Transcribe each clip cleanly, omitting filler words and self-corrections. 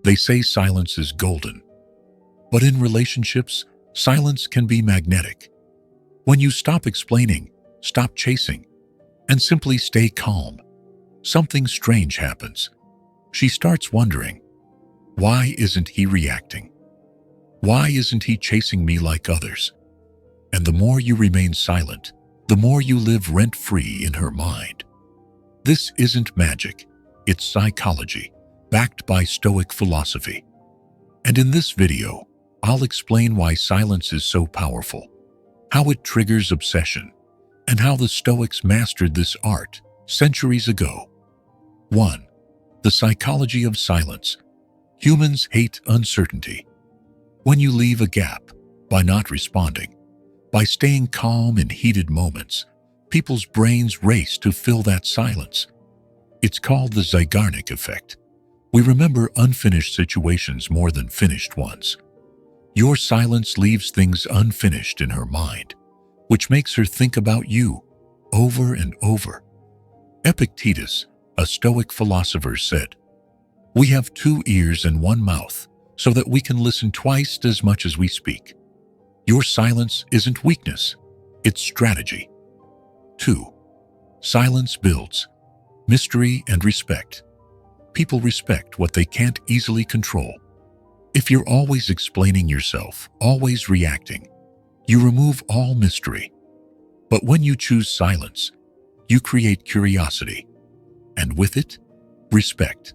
They say silence is golden. But in relationships, silence can be magnetic. When you stop explaining, stop chasing, and simply stay calm, something strange happens. She starts wondering, why isn't he reacting? Why isn't he chasing me like others? And the more you remain silent, the more you live rent-free in her mind. This isn't magic, it's psychology, backed by Stoic philosophy. And in this video, I'll explain why silence is so powerful, how it triggers obsession, and how the Stoics mastered this art centuries ago. 1. The psychology of silence. Humans hate uncertainty. When you leave a gap, by not responding, by staying calm in heated moments, people's brains race to fill that silence. It's called the Zeigarnik effect. We remember unfinished situations more than finished ones. Your silence leaves things unfinished in her mind, which makes her think about you over and over. Epictetus, a Stoic philosopher, said, "We have 2 ears and 1 mouth, so that we can listen twice as much as we speak." Your silence isn't weakness, it's strategy. 2. Silence builds mystery and respect. People respect what they can't easily control. If you're always explaining yourself, always reacting, you remove all mystery. But when you choose silence, you create curiosity, and with it, respect.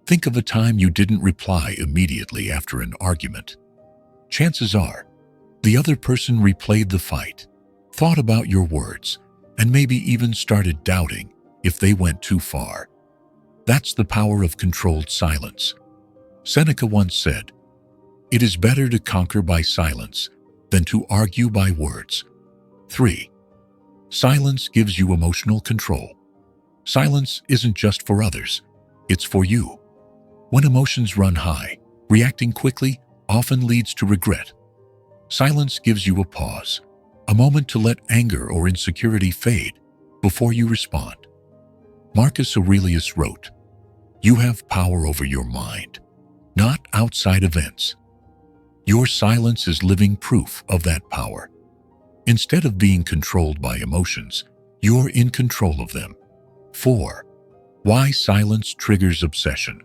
Think of a time you didn't reply immediately after an argument. Chances are, the other person replayed the fight, thought about your words, and maybe even started doubting if they went too far. That's the power of controlled silence. Seneca once said, "It is better to conquer by silence than to argue by words." 3. Silence gives you emotional control. Silence isn't just for others, it's for you. When emotions run high, reacting quickly often leads to regret. Silence gives you a pause, a moment to let anger or insecurity fade before you respond. Marcus Aurelius wrote, "You have power over your mind, not outside events." Your silence is living proof of that power. Instead of being controlled by emotions, you're in control of them. 4. Why silence triggers obsession.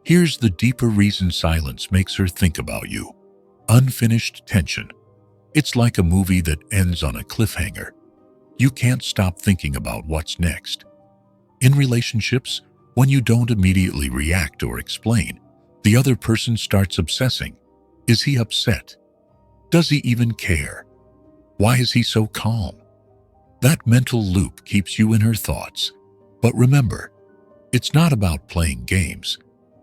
Here's the deeper reason silence makes her think about you. Unfinished tension. It's like a movie that ends on a cliffhanger. You can't stop thinking about what's next. In relationships, when you don't immediately react or explain, the other person starts obsessing. Is he upset? Does he even care? Why is he so calm? That mental loop keeps you in her thoughts. But remember, it's not about playing games.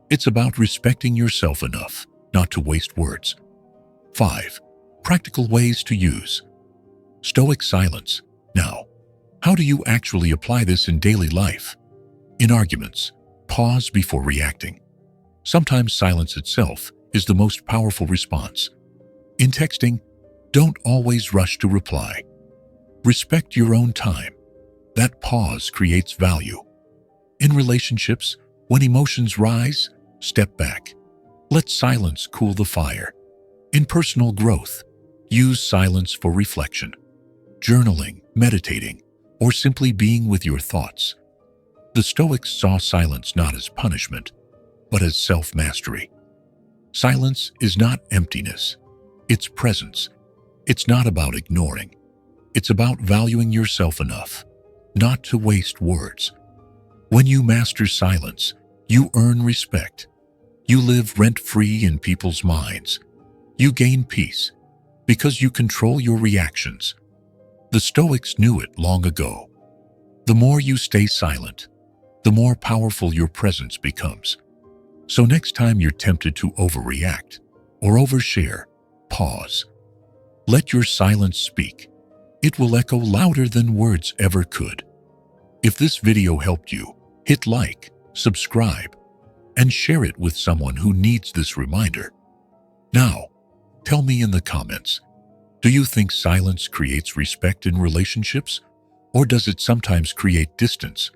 It's about respecting yourself enough not to waste words. 5. Practical ways to use Stoic silence. Now, how do you actually apply this in daily life? In arguments, pause before reacting. Sometimes silence itself is the most powerful response. In texting, don't always rush to reply. Respect your own time. That pause creates value. In relationships, when emotions rise, step back. Let silence cool the fire. In personal growth, use silence for reflection, journaling, meditating, or simply being with your thoughts. The Stoics saw silence not as punishment, but as self-mastery. Silence is not emptiness, it's presence. It's not about ignoring. It's about valuing yourself enough not to waste words. When you master silence, you earn respect. You live rent-free in people's minds. You gain peace because you control your reactions. The Stoics knew it long ago. The more you stay silent, the more powerful your presence becomes. So next time you're tempted to overreact or overshare, pause. Let your silence speak. It will echo louder than words ever could. If this video helped you, hit like, subscribe, and share it with someone who needs this reminder. Now, tell me in the comments, do you think silence creates respect in relationships, or does it sometimes create distance?